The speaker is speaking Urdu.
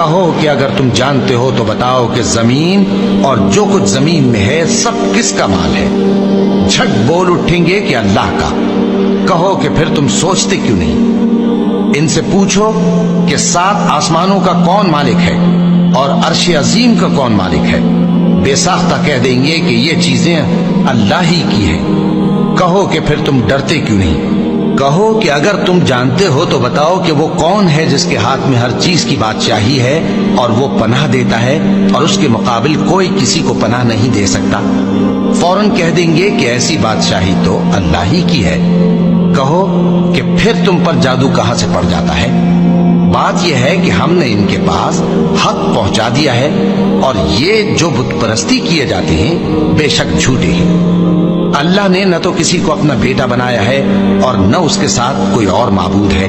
کہو کہ اگر تم جانتے ہو تو بتاؤ کہ زمین اور جو کچھ زمین میں ہے سب کس کا مال ہے؟ جھٹ بول اٹھیں گے کہ اللہ کا۔ کہو کہ پھر تم سوچتے کیوں نہیں؟ ان سے پوچھو کہ 7 آسمانوں کا کون مالک ہے اور عرش عظیم کا کون مالک ہے؟ بے ساختہ کہہ دیں گے کہ یہ چیزیں اللہ ہی کی ہیں۔ کہو کہ پھر تم ڈرتے کیوں نہیں؟ کہو کہ اگر تم جانتے ہو تو بتاؤ کہ وہ کون ہے جس کے ہاتھ میں ہر چیز کی بادشاہی ہے اور وہ پناہ دیتا ہے اور اس کے مقابل کوئی کسی کو پناہ نہیں دے سکتا؟ فوراً کہہ دیں گے کہ ایسی بادشاہی تو اللہ ہی کی ہے۔ کہو کہ پھر تم پر جادو کہاں سے پڑ جاتا ہے؟ بات یہ ہے کہ ہم نے ان کے پاس حق پہنچا دیا ہے اور یہ جو بت پرستی کیے جاتے ہیں بے شک جھوٹے ہیں۔ اللہ نے نہ تو کسی کو اپنا بیٹا بنایا ہے اور نہ اس کے ساتھ کوئی اور معبود ہے۔